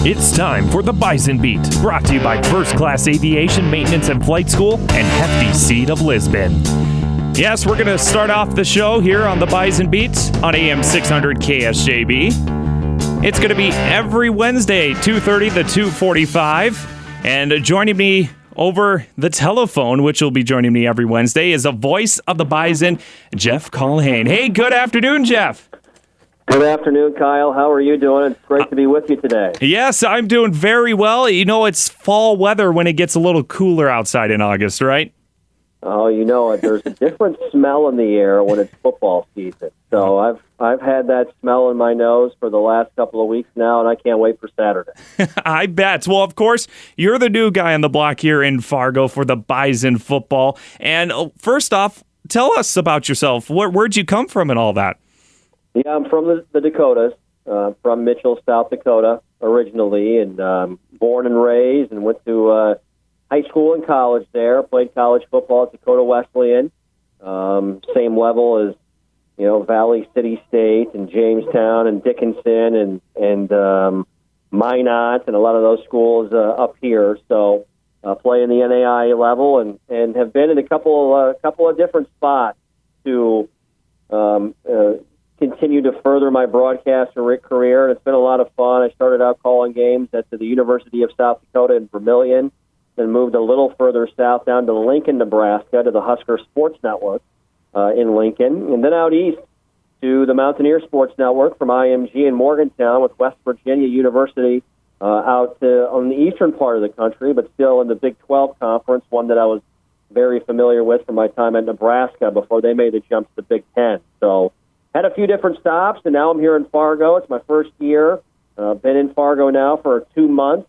It's time for the Bison Beat, brought to you by First Class Aviation Maintenance and Flight School and Hefty Seed of Lisbon. Yes, we're going to start off the show here on the Bison Beat on AM 600 KSJB. It's going to be every Wednesday, 2:30 to 2:45. And joining me over the telephone, which will be joining me every Wednesday, is a voice of the Bison, Jeff Culhane. Hey, good afternoon, Jeff. Good afternoon, Kyle. How are you doing? It's great to be with you today. Yes, I'm doing very well. You know, it's fall weather when it gets a little cooler outside in August, right? Oh, you know it. There's a different smell in the air when it's football season. So I've had that smell in my nose for the last couple of weeks now, and I can't wait for Saturday. I bet. Well, of course, you're the new guy on the block here in Fargo for the Bison Football. And first off, tell us about yourself. Where'd you come from and all that? Yeah, I'm from the Dakotas, from Mitchell, South Dakota, originally, and born and raised, and went to high school and college there. Played college football at Dakota Wesleyan, same level as Valley City State and Jamestown and Dickinson and Minot and a lot of those schools up here. So play in the NAIA level and have been in a couple of different spots to continue to further my broadcaster career, and it's been a lot of fun. I started out calling games at the University of South Dakota in Vermilion, then moved a little further south down to Lincoln, Nebraska, to the Husker Sports Network in Lincoln, and then out east to the Mountaineer Sports Network from IMG in Morgantown with West Virginia University out on the eastern part of the country, but still in the Big 12 Conference, one that I was very familiar with from my time at Nebraska before they made the jump to the Big 10. So had a few different stops, and now I'm here in Fargo. It's my first year. Been in Fargo now for 2 months,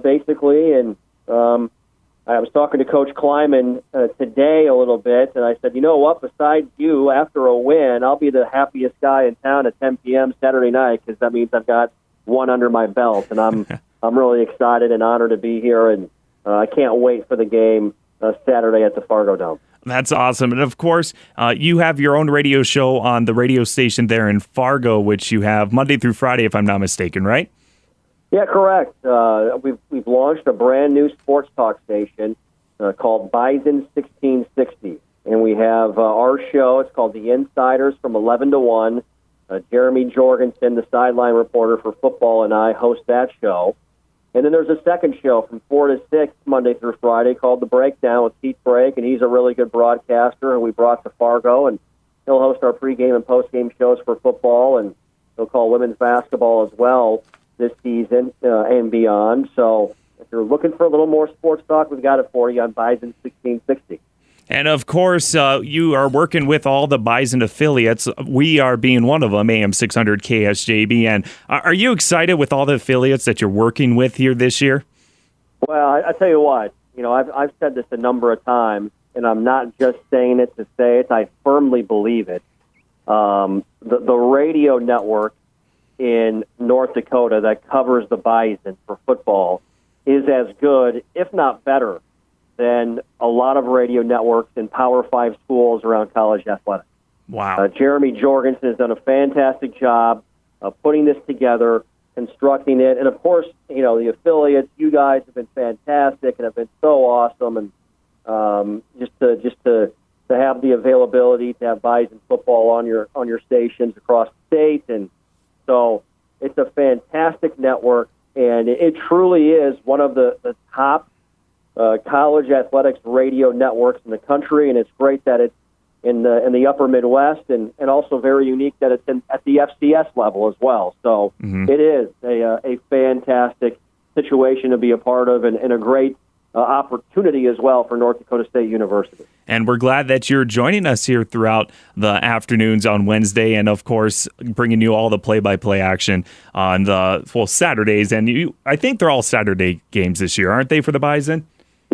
basically, and I was talking to Coach Kleiman today a little bit, and I said, you know what, besides you, after a win, I'll be the happiest guy in town at 10 p.m. Saturday night, because that means I've got one under my belt, and I'm really excited and honored to be here, and I can't wait for the game Saturday at the Fargo Dome. That's awesome. And, of course, you have your own radio show on the radio station there in Fargo, which you have Monday through Friday, if I'm not mistaken, right? Yeah, correct. We've launched a brand new sports talk station called Bison 1660. And we have our show. It's called The Insiders from 11 to 1. Jeremy Jorgensen, the sideline reporter for football, and I host that show. And then there's a second show from 4 to 6, Monday through Friday, called The Breakdown with Keith Brake, and he's a really good broadcaster, and we brought to Fargo, and he'll host our pregame and postgame shows for football, and he'll call women's basketball as well this season and beyond. So if you're looking for a little more sports talk, we've got it for you on Bison 1660. And, of course, you are working with all the Bison affiliates. We are being one of them, AM 600 KSJB. And are you excited with all the affiliates that you're working with here this year? Well, I tell you what, I've said this a number of times, and I'm not just saying it to say it. I firmly believe it. The radio network in North Dakota that covers the Bison for football is as good, if not better, than a lot of radio networks in Power 5 schools around college athletics. Wow. Jeremy Jorgensen has done a fantastic job of putting this together, constructing it. And, of course, the affiliates, you guys have been fantastic and have been so awesome. And just to have the availability to have Bison football on your stations across the state. And so it's a fantastic network, and it truly is one of the top college athletics radio networks in the country, and it's great that it's in the upper Midwest, and also very unique that it's at the FCS level as well. So It is a fantastic situation to be a part of, and a great opportunity as well for North Dakota State University. And we're glad that you're joining us here throughout the afternoons on Wednesday, and of course bringing you all the play-by-play action on the Saturdays. And I think they're all Saturday games this year, aren't they, for the Bison?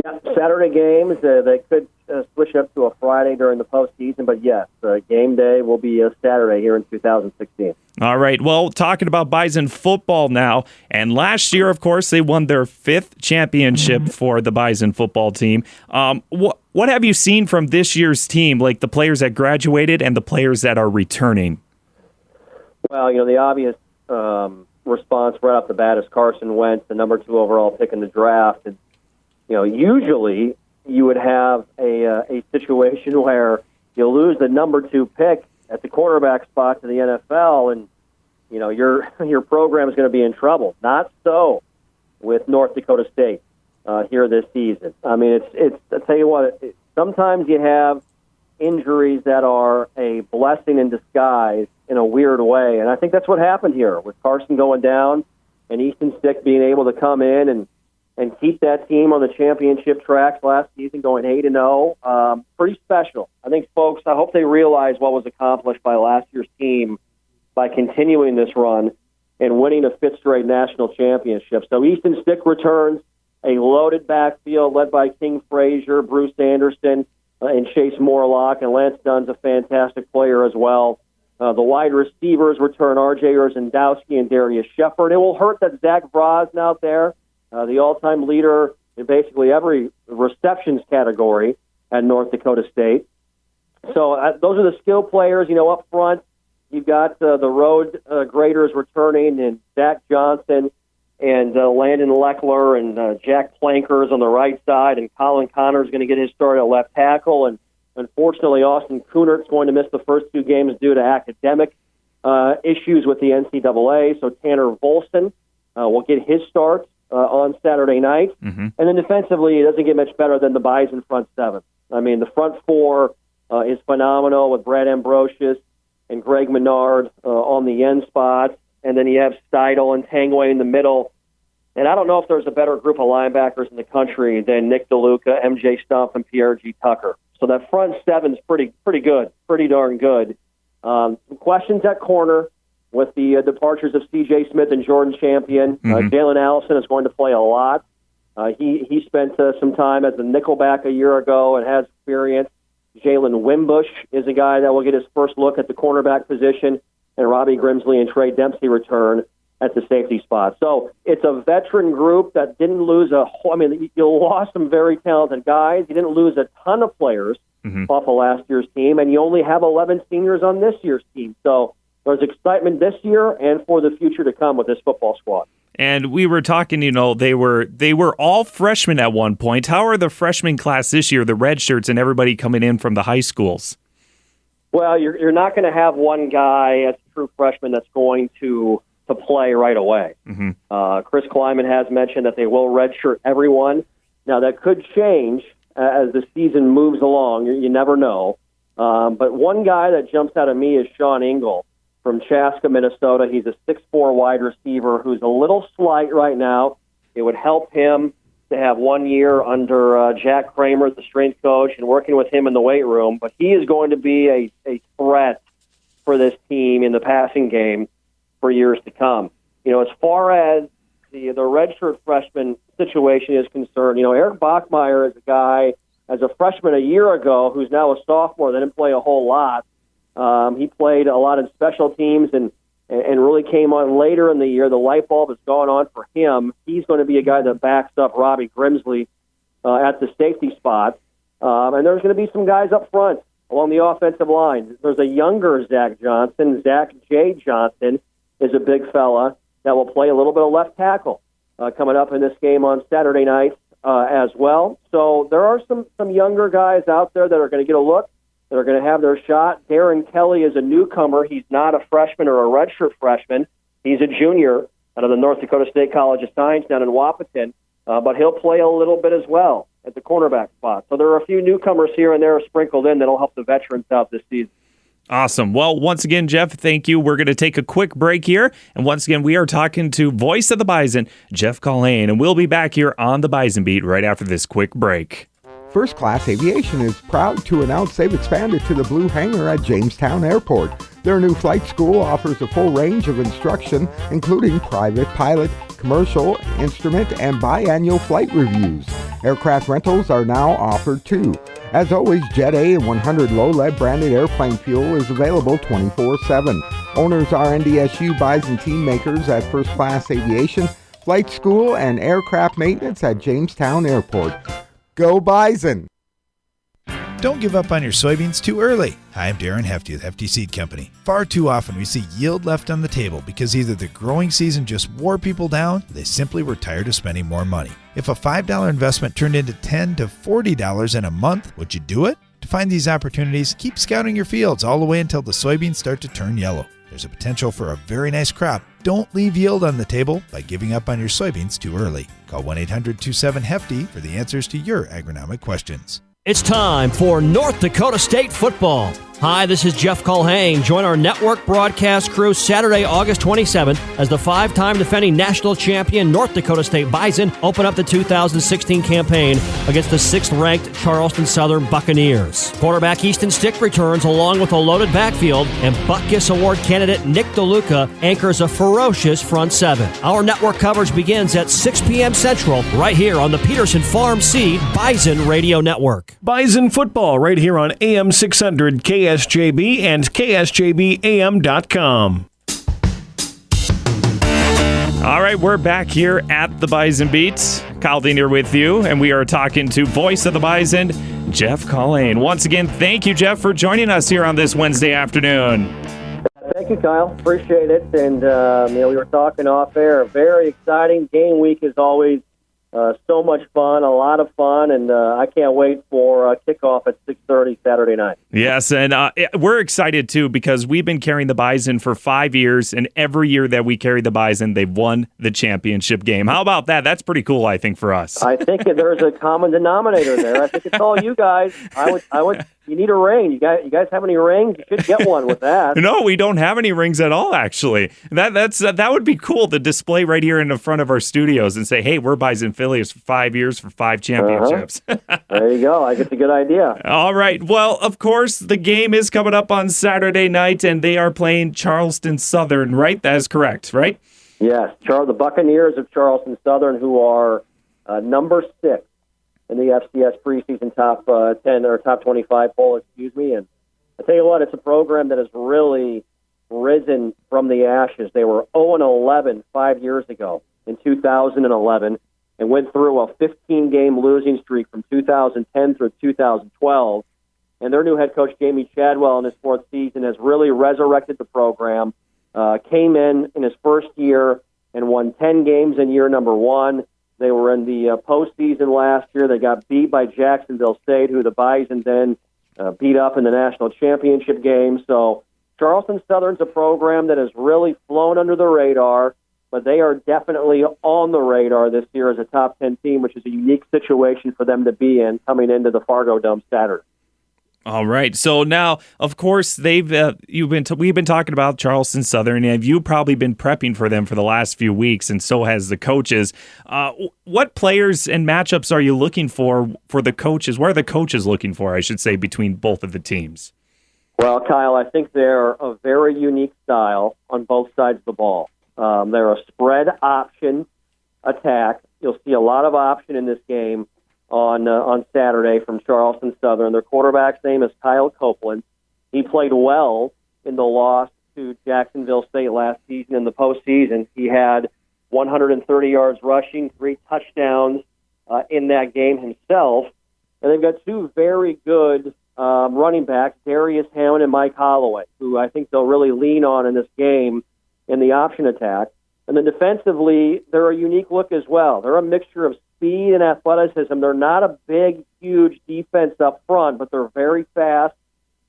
Yeah, Saturday games. They could switch up to a Friday during the postseason, but yes, game day will be a Saturday here in 2016. All right. Well, talking about Bison football now, and last year, of course, they won their 5th championship for the Bison football team. What have you seen from this year's team, like the players that graduated and the players that are returning? Well, the obvious response right off the bat is Carson Wentz, the number 2 overall pick in the draft. And, usually you would have a situation where you lose the number 2 pick at the quarterback spot to the NFL, and your program is going to be in trouble. Not so with North Dakota State here this season. I mean, it's I tell you what, sometimes you have injuries that are a blessing in disguise in a weird way, and I think that's what happened here with Carson going down and Easton Stick being able to come in and keep that team on the championship tracks last season, going 8-0. Pretty special. I think, folks, I hope they realize what was accomplished by last year's team by continuing this run and winning a 5th straight national championship. So Easton Stick returns, a loaded backfield led by King Frazier, Bruce Anderson, and Chase Morlock, and Lance Dunn's a fantastic player as well. The wide receivers return R.J. Urzendowski and Darius Shepard. It will hurt that Zach Brosnan out there, the all-time leader in basically every receptions category at North Dakota State. So those are the skill players. Up front, you've got the road graders returning, and Zach Johnson and Landon Leckler and Jack Plankers on the right side, and Colin Connor is going to get his start at left tackle. And unfortunately, Austin Kunert's going to miss the first 2 games due to academic issues with the NCAA. So Tanner Volson will get his start on Saturday night. Mm-hmm. And then defensively, it doesn't get much better than the Bison front 7. I mean, the front 4 is phenomenal with Brad Ambrosius and Greg Menard on the end spots. And then you have Steidel and Tangway in the middle. And I don't know if there's a better group of linebackers in the country than Nick DeLuca, MJ Stump, and Pierre G. Tucker. So that front 7 is pretty good, pretty darn good. Some questions at corner with the departures of C.J. Smith and Jordan Champion. Mm-hmm. Jalen Allison is going to play a lot. He spent some time as a nickelback a year ago and has experience. Jalen Wimbush is a guy that will get his first look at the cornerback position. And Robbie Grimsley and Trey Dempsey return at the safety spot. So it's a veteran group that didn't lose you lost some very talented guys. You didn't lose a ton of players off of last year's team, and you only have 11 seniors on this year's team. So there's excitement this year and for the future to come with this football squad. And we were talking, they were all freshmen at one point. How are the freshman class this year, the Redshirts and everybody coming in from the high schools? Well, you're not going to have one guy as a true freshman that's going to play right away. Mm-hmm. Chris Kleiman has mentioned that they will redshirt everyone. Now, that could change as the season moves along. You never know. But one guy that jumps out at me is Sean Engel from Chaska, Minnesota. He's a 6'4" wide receiver who's a little slight right now. It would help him to have 1 year under Jack Kramer, the strength coach, and working with him in the weight room. But he is going to be a threat for this team in the passing game for years to come. As far as the redshirt freshman situation is concerned, Eric Bachmeyer is a guy, as a freshman a year ago, who's now a sophomore, that didn't play a whole lot. He played a lot in special teams and really came on later in the year. The light bulb has gone on for him. He's going to be a guy that backs up Robbie Grimsley at the safety spot. And there's going to be some guys up front along the offensive line. There's a younger Zach Johnson. Zach J. Johnson is a big fella that will play a little bit of left tackle coming up in this game on Saturday night as well. So there are some younger guys out there that are going to get a look, that are going to have their shot. Darren Kelly is a newcomer. He's not a freshman or a redshirt freshman. He's a junior out of the North Dakota State College of Science down in Wapaton, but he'll play a little bit as well at the cornerback spot. So there are a few newcomers here and there sprinkled in that'll help the veterans out this season. Awesome. Well, once again, Jeff, thank you. We're going to take a quick break here. And once again, we are talking to voice of the Bison, Jeff Culhane, and we'll be back here on the Bison Beat right after this quick break. First Class Aviation is proud to announce they've expanded to the Blue Hangar at Jamestown Airport. Their new flight school offers a full range of instruction, including private pilot, commercial, instrument, and biannual flight reviews. Aircraft rentals are now offered too. As always, Jet A and 100 low-lead branded airplane fuel is available 24/7. Owners are NDSU Bison team makers at First Class Aviation, flight school, and aircraft maintenance at Jamestown Airport. Go Bison! Don't give up on your soybeans too early. Hi, I'm Darren Hefty with Hefty Seed Company. Far too often we see yield left on the table because either the growing season just wore people down, or they simply were tired of spending more money. If a $5 investment turned into $10 to $40 in a month, would you do it? To find these opportunities, keep scouting your fields all the way until the soybeans start to turn yellow. There's a potential for a very nice crop. Don't leave yield on the table by giving up on your soybeans too early. Call 1-800-27-HEFTY for the answers to your agronomic questions. It's time for North Dakota State football. Hi, this is Jeff Culhane. Join our network broadcast crew Saturday, August 27th as the 5-time defending national champion North Dakota State Bison open up the 2016 campaign against the 6th-ranked Charleston Southern Buccaneers. Quarterback Easton Stick returns along with a loaded backfield, and Butkus Award candidate Nick DeLuca anchors a ferocious front seven. Our network coverage begins at 6 p.m. Central right here on the Peterson Farm Seed Bison Radio Network. Bison Football right here on AM 600 KSJB and KSJBAM.com. All right, we're back here at the Bison Beats. Kyle Dean here with you, and we are talking to voice of the Bison, Jeff Culhane. Once again, thank you, Jeff, for joining us here on this Wednesday afternoon. Thank you, Kyle. Appreciate it. And, we were talking off air. Very exciting. Game week is always so much fun, a lot of fun, and I can't wait for kickoff at 6:30 Saturday night. Yes, and we're excited, too, because we've been carrying the Bison for 5 years, and every year that we carry the Bison, they've won the championship game. How about that? That's pretty cool, I think, for us. I think there's a common denominator there. I think it's all you guys. I would. You need a ring. You guys have any rings? You should get one with that. No, we don't have any rings at all, actually. That would be cool to display right here in the front of our studios and say, hey, we're Bison affiliates for 5 years for 5 championships. There you go. I guess a good idea. All right. Well, of course, the game is coming up on Saturday night, and they are playing Charleston Southern, right? That is correct, right? Yes. The Buccaneers of Charleston Southern, who are number 6. In the FCS preseason top 10 or top 25 poll, And I tell you what, it's a program that has really risen from the ashes. They were 0-11 5 years ago in 2011 and went through a 15-game losing streak from 2010 through 2012. And their new head coach, Jamie Chadwell, in his 4th season has really resurrected the program, came in his first year and won 10 games in year number 1. They were in the postseason last year. They got beat by Jacksonville State, who the Bison then beat up in the national championship game. So Charleston Southern's a program that has really flown under the radar, but they are definitely on the radar this year as a top 10 team, which is a unique situation for them to be in coming into the Fargo Dome Saturday. All right. So now, of course, we've been talking about Charleston Southern, and you've probably been prepping for them for the last few weeks, and so has the coaches. What players and matchups are you looking for the coaches? What are the coaches looking for, I should say, between both of the teams? Well, Kyle, I think they're a very unique style on both sides of the ball. They're a spread option attack. You'll see a lot of option in this game on Saturday from Charleston Southern. Their quarterback's name is Kyle Copeland. He played well in the loss to Jacksonville State last season in the postseason. He had 130 yards rushing, 3 touchdowns in that game himself. And they've got 2 very good running backs, Darius Hammond and Mike Holloway, who I think they'll really lean on in this game in the option attack. And then defensively, they're a unique look as well. They're a mixture of speed and athleticism. They're not a big, huge defense up front, but they're very fast,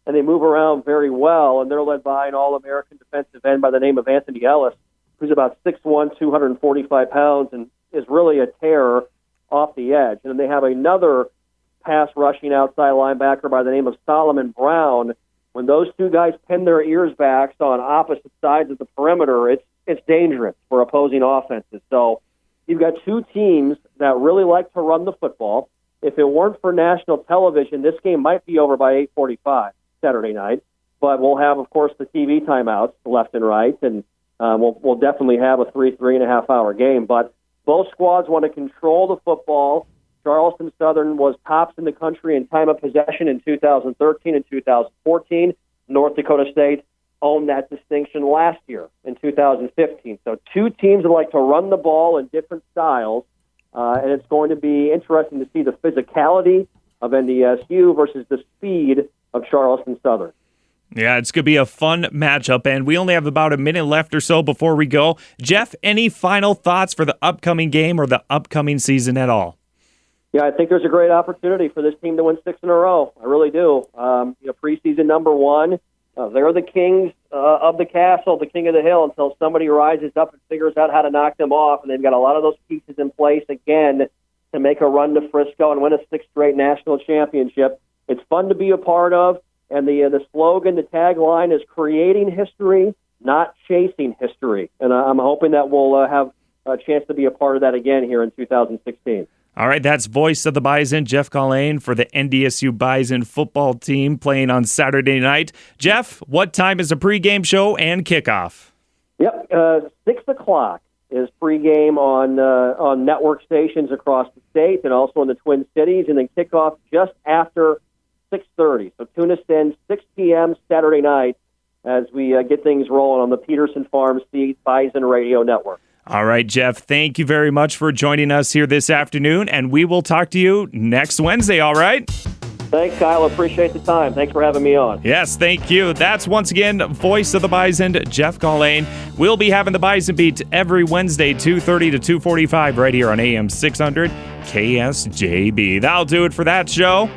and they move around very well, and they're led by an All-American defensive end by the name of Anthony Ellis, who's about 6'1", 245 pounds, and is really a terror off the edge. And then they have another pass-rushing outside linebacker by the name of Solomon Brown. When those 2 guys pin their ears back on opposite sides of the perimeter, it's dangerous for opposing offenses. So you've got 2 teams that really like to run the football. If it weren't for national television, this game might be over by 8:45 Saturday night. But we'll have, of course, the TV timeouts left and right, and we'll definitely have a 3.5 hour game. But both squads want to control the football. Charleston Southern was tops in the country in time of possession in 2013 and 2014. North Dakota State owned that distinction last year in 2015. So 2 teams that like to run the ball in different styles, and it's going to be interesting to see the physicality of NDSU versus the speed of Charleston Southern. Yeah, it's going to be a fun matchup, and we only have about a minute left or so before we go. Jeff, any final thoughts for the upcoming game or the upcoming season at all? Yeah, I think there's a great opportunity for this team to win 6 in a row. I really do. Preseason number 1, they're the kings of the castle, the king of the hill, until somebody rises up and figures out how to knock them off. And they've got a lot of those pieces in place again to make a run to Frisco and win a 6th straight national championship. It's fun to be a part of. And the slogan, the tagline is creating history, not chasing history. And I'm hoping that we'll have a chance to be a part of that again here in 2016. All right, that's voice of the Bison, Jeff Culhane, for the NDSU Bison football team playing on Saturday night. Jeff, what time is the pregame show and kickoff? Yep, 6 o'clock is pregame on network stations across the state and also in the Twin Cities, and then kickoff just after 6:30. So tune us in 6 p.m. Saturday night as we get things rolling on the Peterson Farm Seed Bison Radio Network. All right, Jeff, thank you very much for joining us here this afternoon, and we will talk to you next Wednesday, all right? Thanks, Kyle. Appreciate the time. Thanks for having me on. Yes, thank you. That's once again voice of the Bison, Jeff Culhane. We'll be having the Bison Beat every Wednesday, 2:30 to 2:45 right here on AM 600 KSJB. That'll do it for that show.